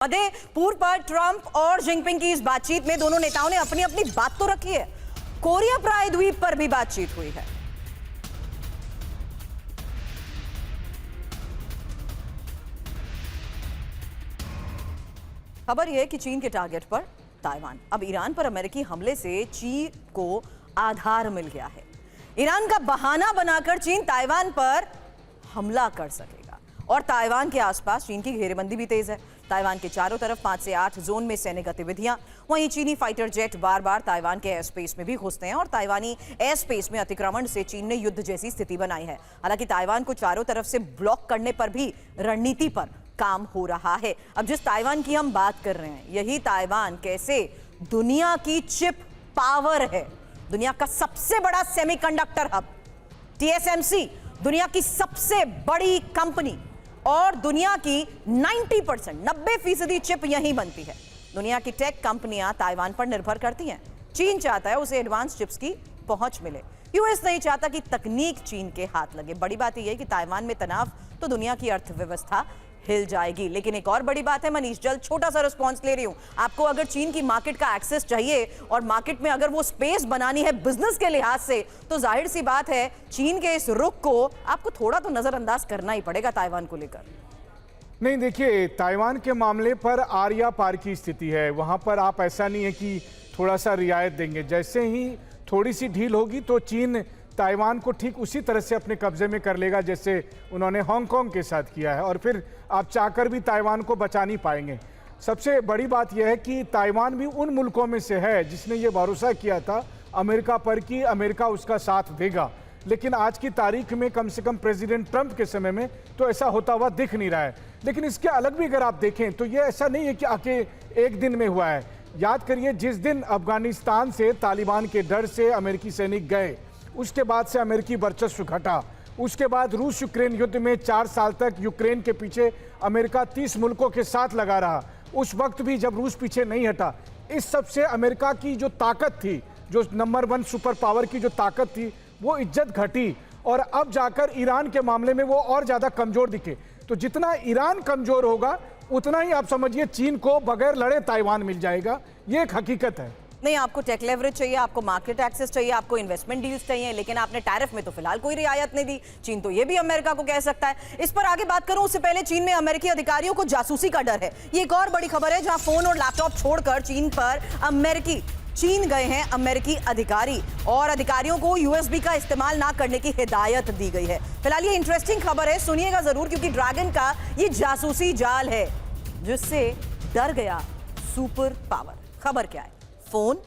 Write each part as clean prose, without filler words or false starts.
मध्यपूर्व पर ट्रंप और जिनपिंग की इस बातचीत में दोनों नेताओं ने अपनी अपनी बात तो रखी है। कोरिया प्रायद्वीप पर भी बातचीत हुई है। खबर यह है कि चीन के टारगेट पर ताइवान। अब ईरान पर अमेरिकी हमले से चीन को आधार मिल गया है। ईरान का बहाना बनाकर चीन ताइवान पर हमला कर सकेगा और ताइवान के आसपास चीन की घेरेबंदी भी तेज है। ताइवान के चारों तरफ 5 से 8 जोन में सैन्य गतिविधियां। वहीं चीनी फाइटर जेट बार बार ताइवान के एयर स्पेस में भी घुसते हैं और ताइवानी एयर स्पेस में अतिक्रमण से चीन ने युद्ध जैसी स्थिति बनाई है। हालांकि ताइवान को चारों तरफ से ब्लॉक करने पर भी रणनीति पर काम हो रहा है। अब जिस ताइवान की हम बात कर रहे हैं, यही ताइवान कैसे दुनिया की चिप पावर है, दुनिया का सबसे बड़ा सेमीकंडक्टर हब, TSMC दुनिया की सबसे बड़ी कंपनी और दुनिया की 90% चिप यहीं बनती है। दुनिया की टेक कंपनियां ताइवान पर निर्भर करती हैं। चीन चाहता है उसे एडवांस चिप्स की पहुंच मिले। यूएस नहीं चाहता कि तकनीक चीन के हाथ लगे। बड़ी बात यह है कि ताइवान में तनाव तो दुनिया की अर्थव्यवस्था हिल जाएगी। लेकिन एक और बड़ी बात है मनीष, जल्द छोटा सा रिस्पॉन्स ले रही हूं। आपको अगर चीन की मार्केट का एक्सेस चाहिए और मार्केट में अगर वो स्पेस बनानी है बिजनेस के लिहाज से, तो जाहिर सी बात है चीन के इस रुख को आपको थोड़ा तो नजरअंदाज करना ही पड़ेगा ताइवान को लेकर। नहीं, देखिए, ताइवान के मामले पर आर या पार की स्थिति है। वहां पर आप ऐसा नहीं है कि थोड़ा सा रियायत देंगे। जैसे ही थोड़ी सी ढील होगी तो चीन ताइवान को ठीक उसी तरह से अपने कब्जे में कर लेगा जैसे उन्होंने हांगकांग के साथ किया है, और फिर आप चाहकर भी ताइवान को बचा नहीं पाएंगे। सबसे बड़ी बात यह है कि ताइवान भी उन मुल्कों में से है जिसने ये भरोसा किया था अमेरिका पर कि अमेरिका उसका साथ देगा। लेकिन आज की तारीख में कम से कम प्रेसिडेंट ट्रंप के समय में तो ऐसा होता हुआ दिख नहीं रहा है। लेकिन इसके अलग भी अगर आप देखें तो ये ऐसा नहीं है कि आके एक दिन में हुआ है। याद करिए, जिस दिन अफगानिस्तान से तालिबान के डर से अमेरिकी सैनिक गए, उसके बाद से अमेरिकी वर्चस्व घटा। उसके बाद रूस यूक्रेन युद्ध में 4 साल तक यूक्रेन के पीछे अमेरिका 30 मुल्कों के साथ लगा रहा। उस वक्त भी जब रूस पीछे नहीं हटा, इस सब से अमेरिका की जो ताकत थी, जो नंबर 1 सुपर पावर की जो ताकत थी, वो इज्जत घटी और अब जाकर ईरान के मामले में वो और ज़्यादा कमज़ोर दिखे। तो जितना ईरान कमज़ोर होगा उतना ही आप समझिए चीन को बगैर लड़े ताइवान मिल जाएगा। ये एक हकीकत है। नहीं, आपको टेक लेवरेज चाहिए, आपको मार्केट एक्सेस चाहिए, आपको इन्वेस्टमेंट डील्स चाहिए, लेकिन आपने टैरिफ में तो फिलहाल कोई रियायत नहीं दी। चीन तो ये भी अमेरिका को कह सकता है। इस पर आगे बात करूं उससे पहले चीन में अमेरिकी अधिकारियों को जासूसी का डर है। ये एक और बड़ी खबर है जहां फोन और लैपटॉप छोड़कर चीन गए हैं अमेरिकी अधिकारी और अधिकारियों को यूएसबी का इस्तेमाल ना करने की हिदायत दी गई है। फिलहाल ये इंटरेस्टिंग खबर है, सुनिएगा जरूर, क्योंकि ड्रैगन का ये जासूसी जाल है जिससे डर गया सुपर पावर। खबर क्या है? फोन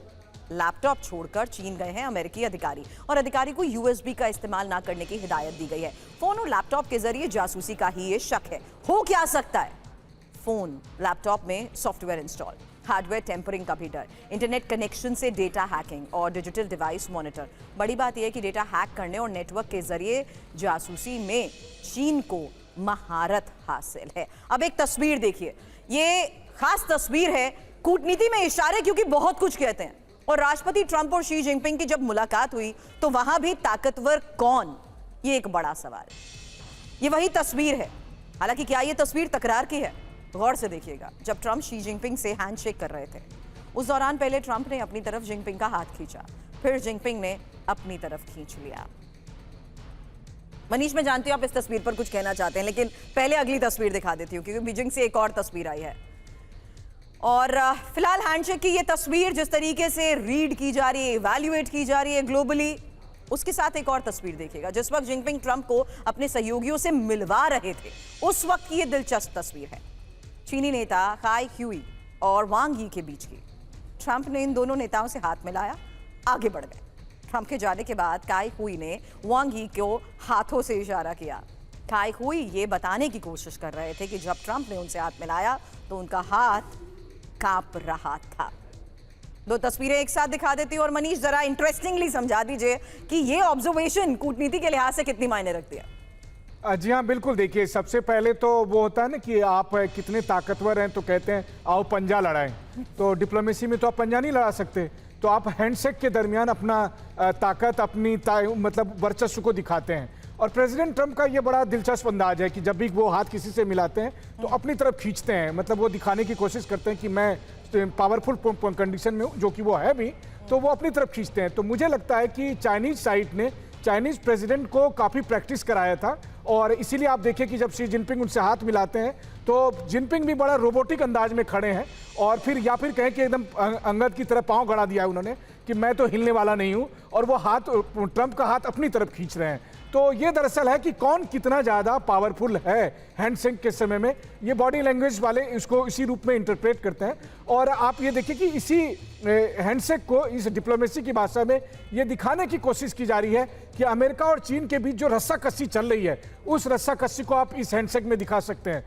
लैपटॉप छोड़कर चीन गए हैं अमेरिकी अधिकारी और अधिकारी को यूएसबी का इस्तेमाल ना करने की हिदायत दी गई है। फोन और लैपटॉप के जरिए जासूसी का ही ये शक है। हो क्या सकता है? फोन लैपटॉप में सॉफ्टवेयर इंस्टॉल, हार्डवेयर टेम्परिंग का भी डर, इंटरनेट कनेक्शन से डेटा हैकिंग और डिजिटल डिवाइस मॉनिटर। बड़ी बात यह है कि डेटा हैक करने और नेटवर्क के जरिए जासूसी में चीन को महारत हासिल है। अब एक तस्वीर देखिए, ये खास तस्वीर है कूटनीति में इशारे, क्योंकि बहुत कुछ कहते हैं। और राष्ट्रपति ट्रंप और शी जिनपिंग की जब मुलाकात हुई तो वहां भी ताकतवर कौन, ये एक बड़ा सवाल। ये वही तस्वीर है, हालांकि क्या ये तस्वीर तकरार की है? गौर से देखिएगा। जब ट्रंप शी जिनपिंग से हैंडशेक कर रहे थे, उस दौरान पहले ट्रंप ने अपनी तरफ जिनपिंग का हाथ खींचा, फिर जिनपिंग ने अपनी तरफ खींच लिया। मनीष, मैं जानती हूं आप इस तस्वीर पर कुछ कहना चाहते हैं, लेकिन पहले अगली तस्वीर दिखा देती हूं क्योंकि बीजिंग से एक और तस्वीर आई है। और फिलहाल हैंडशेक की ये तस्वीर जिस तरीके से रीड की जा रही है, इवैल्यूएट की जा रही है ग्लोबली, उसके साथ एक और तस्वीर देखिएगा। जिस वक्त जिनपिंग ट्रंप को अपने सहयोगियों से मिलवा रहे थे, उस वक्त की ये दिलचस्प तस्वीर है चीनी नेता काई ह्यूई और वांग यी के बीच की। ट्रंप ने इन दोनों नेताओं से हाथ मिलाया, आगे बढ़ गए। ट्रंप के जाने के बाद काई ह्यूई ने वांग यी को हाथों से इशारा किया। काई ह्यूई ये बताने की कोशिश कर रहे थे कि जब ट्रंप ने उनसे हाथ मिलाया तो उनका हाथ कांप रहा था। दो तस्वीरें एक साथ दिखा देती हूं और मनीष जरा इंटरेस्टिंगली समझा दीजिए कि ये ऑब्जर्वेशन कूटनीति के लिहाज से कितनी मायने रखती है। जी हाँ, बिल्कुल। देखिए, सबसे पहले तो वो होता है ना कि आप कितने ताकतवर हैं, तो कहते हैं आओ पंजा लड़ाएं। तो डिप्लोमेसी में तो आप पंजा नहीं लड़ा सकते, तो आप हैंडशेक के दरमियान अपना ताकत, अपनी मतलब वर्चस्व को दिखाते हैं। और प्रेसिडेंट ट्रंप का ये बड़ा दिलचस्प अंदाज है कि जब भी वो हाथ किसी से मिलाते हैं तो अपनी तरफ खींचते हैं, मतलब वो दिखाने की कोशिश करते हैं कि मैं पावरफुल कंडीशन में हूँ, जो कि वो है भी, तो वो अपनी तरफ खींचते हैं। तो मुझे लगता है कि चाइनीज साइड ने चाइनीज प्रेसिडेंट को काफ़ी प्रैक्टिस कराया था, और इसीलिए आप देखिए कि जब शी जिनपिंग उनसे हाथ मिलाते हैं तो जिनपिंग भी बड़ा रोबोटिक अंदाज में खड़े हैं, और फिर या फिर कहें कि एकदम अंगद की तरह पांव गड़ा दिया है उन्होंने कि मैं तो हिलने वाला नहीं हूं, और वो हाथ, ट्रंप का हाथ अपनी तरफ खींच रहे हैं। तो ये दरअसल है कि कौन कितना ज़्यादा पावरफुल है हैंडशेक के समय में, ये बॉडी लैंग्वेज वाले इसको इसी रूप में इंटरप्रेट करते हैं। और आप ये देखिए कि इसी हैंडशेक को इस डिप्लोमेसी की भाषा में ये दिखाने की कोशिश की जा रही है कि अमेरिका और चीन के बीच जो रस्साकसी चल रही है, उस रस्साकसी को आप इस हैंडशेक में दिखा सकते हैं।